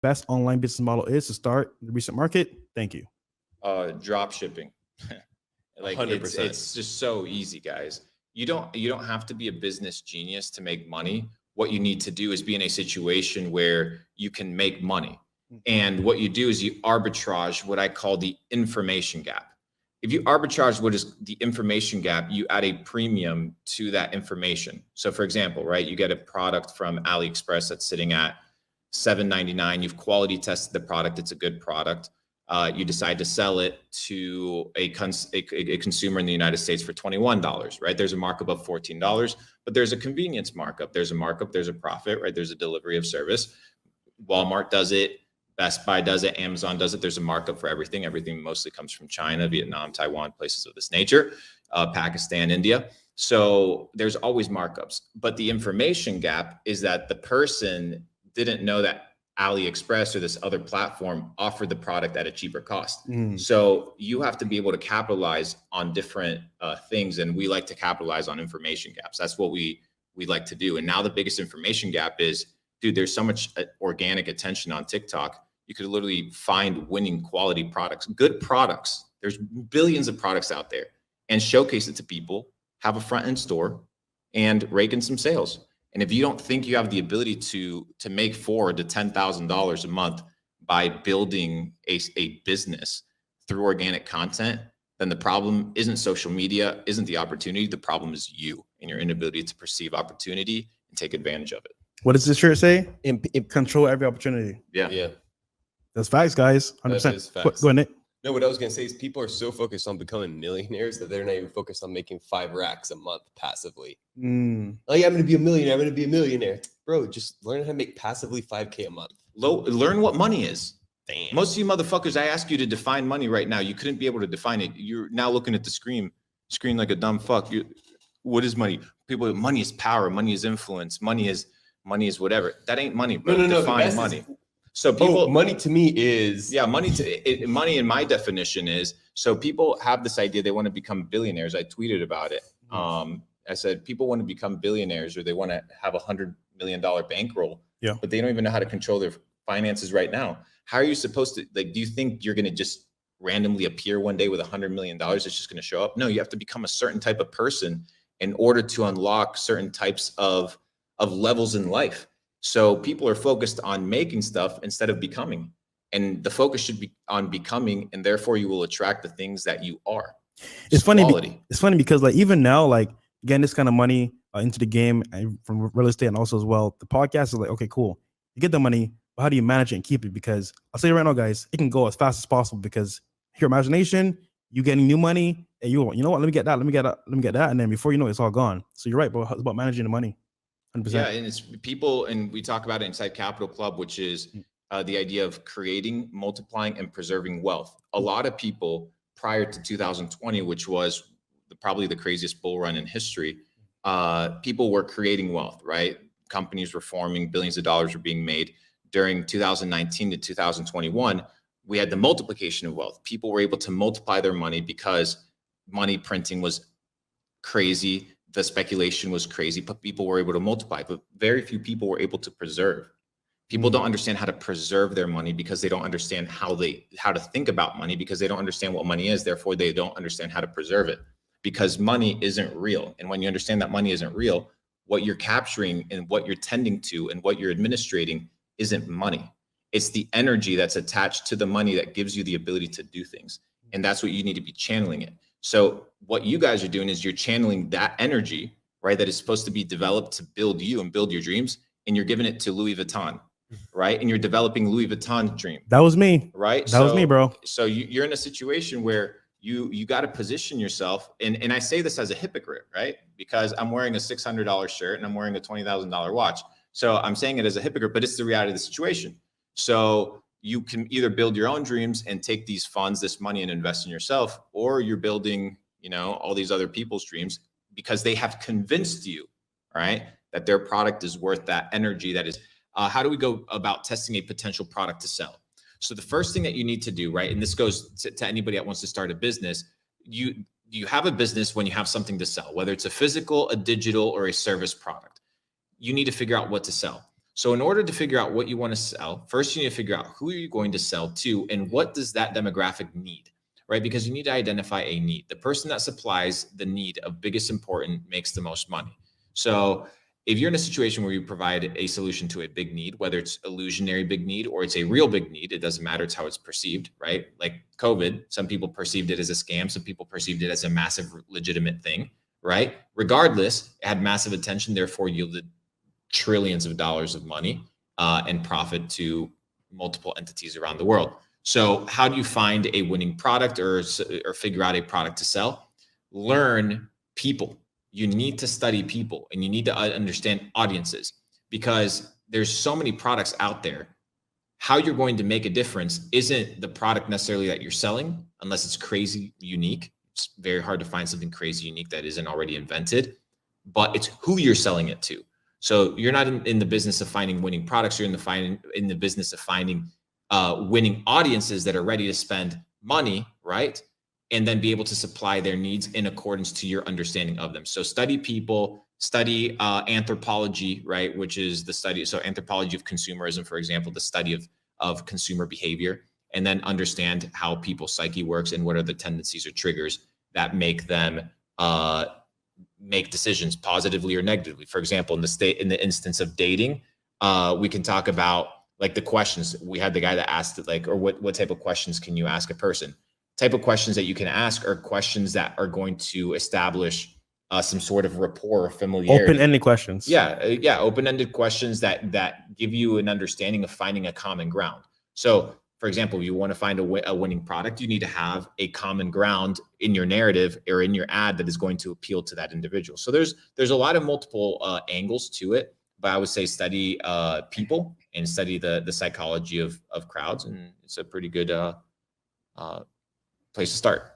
best online business model is to start in the recent market? Thank you. Drop shipping. Like 100%. it's just so easy, guys. You don't have to be a business genius to make money. What you need to do is be in a situation where you can make money. And what you do is you arbitrage what I call the information gap. If you arbitrage what is the information gap, you add a premium to that information. So for example, right, you get a product from AliExpress that's sitting at $7.99. You've quality tested the product. It's a good product. You decide to sell it to a consumer in the United States for $21, right? There's a markup of $14, but there's a convenience markup. There's a markup, there's a profit, right? There's a delivery of service. Walmart does it. Best Buy does it. Amazon does it. There's a markup for everything. Everything mostly comes from China, Vietnam, Taiwan, places of this nature, Pakistan, India. So there's always markups. But the information gap is that the person didn't know that AliExpress or this other platform offered the product at a cheaper cost. So you have to be able to capitalize on different things. And we like to capitalize on information gaps. That's what we like to do. And now the biggest information gap is, dude, there's so much organic attention on TikTok. You could literally find winning quality products, good products. There's billions of products out there, and showcase it to people, have a front end store, and rake in some sales. And if you don't think you have the ability to make $4,000 to $10,000 a month by building a business through organic content, then the problem isn't social media, isn't the opportunity. The problem is you and your inability to perceive opportunity and take advantage of it. What does this shirt say? Control every opportunity. Yeah. That's facts, guys. 100%. That is facts. Go ahead, Nick. No, what I was going to say is people are so focused on becoming millionaires that they're not even focused on making 5 racks a month passively. Like, I'm going to be a millionaire. I'm going to be a millionaire. Bro, just learn how to make passively $5K a month. Learn what money is. Damn. Most of you motherfuckers, I ask you to define money right now. You couldn't be able to define it. You're now looking at the screen like a dumb fuck. What is money? People, money is power. Money is influence. Money is whatever. That ain't money, bro. No. Define money. So people, money to me is money in my definition is, so people have this idea they want to become billionaires. I tweeted about it. I said people want to become billionaires, or they want to have $100 million bankroll, but they don't even know how to control their finances right now. How are you supposed to, like, do you think you're going to just randomly appear one day with $100 million that's just going to show up? No, you have to become a certain type of person in order to unlock certain types of levels in life. So people are focused on making stuff instead of becoming, and the focus should be on becoming, and therefore you will attract the things that you are. It's funny. It's funny because, like, even now, like, getting this kind of money into the game from real estate, and also as well, the podcast is like, okay, cool. You get the money, but how do you manage it and keep it? Because I'll say right now, guys, it can go as fast as possible because your imagination, you getting new money, and you know what? Let me get that, and then before you know it, it's all gone. So you're right, bro. It's about managing the money. 100%. Yeah, and it's people, and we talk about it inside Capital Club, which is the idea of creating, multiplying, and preserving wealth. A lot of people prior to 2020, which was probably the craziest bull run in history, people were creating wealth, right? Companies were forming, billions of dollars were being made. During 2019 to 2021, we had the multiplication of wealth. People were able to multiply their money because money printing was crazy. The speculation was crazy, but people were able to multiply, but very few people were able to preserve. People don't understand how to preserve their money because they don't understand how to think about money, because they don't understand what money is. Therefore, they don't understand how to preserve it, because money isn't real. And when you understand that money isn't real, what you're capturing and what you're tending to and what you're administrating isn't money. It's the energy that's attached to the money that gives you the ability to do things. And that's what you need to be channeling it. So what you guys are doing is you're channeling that energy, right? That is supposed to be developed to build you and build your dreams. And you're giving it to Louis Vuitton, right? And you're developing Louis Vuitton's dream. That was me. Right? That was me, bro. So you're in a situation where you got to position yourself. And I say this as a hypocrite, right? Because I'm wearing a $600 shirt and I'm wearing a $20,000 watch. So I'm saying it as a hypocrite, but it's the reality of the situation. So you can either build your own dreams and take these funds, this money, and invest in yourself, or you're building, all these other people's dreams because they have convinced you, right, that their product is worth that energy. That is, how do we go about testing a potential product to sell? So the first thing that you need to do, right, and this goes to anybody that wants to start a business, you have a business when you have something to sell, whether it's a physical, a digital, or a service product. You need to figure out what to sell. So in order to figure out what you want to sell, first you need to figure out who are you going to sell to and what does that demographic need, right? Because you need to identify a need. The person that supplies the need of biggest importance makes the most money. So if you're in a situation where you provide a solution to a big need, whether it's illusionary big need or it's a real big need, it doesn't matter. It's how it's perceived, right? Like COVID, some people perceived it as a scam. Some people perceived it as a massive legitimate thing, right? Regardless, it had massive attention, therefore yielded trillions of dollars of money and profit to multiple entities around the world. So how do you find a winning product or figure out a product to sell? Learn people. You need to study people and you need to understand audiences because there's so many products out there. How you're going to make a difference isn't the product necessarily that you're selling, unless it's crazy unique. It's very hard to find something crazy unique that isn't already invented, but it's who you're selling it to. So you're not in the business of finding winning products. You're in the business of finding winning audiences that are ready to spend money, right? And then be able to supply their needs in accordance to your understanding of them. So study people, study anthropology, right? Which is the study. So anthropology of consumerism, for example, the study of consumer behavior, and then understand how people's psyche works and what are the tendencies or triggers that make them make decisions positively or negatively. For example, in the instance of dating, we can talk about like the questions. We had the guy that asked it, like, or what type of questions can you ask a person? Type of questions that you can ask are questions that are going to establish some sort of rapport or familiarity. Open-ended questions. Yeah, open-ended questions that give you an understanding of finding a common ground. So, for example, if you want to find a winning product, you need to have a common ground in your narrative or in your ad that is going to appeal to that individual. So there's a lot of multiple angles to it, but I would say study people and study the psychology of crowds, and it's a pretty good place to start.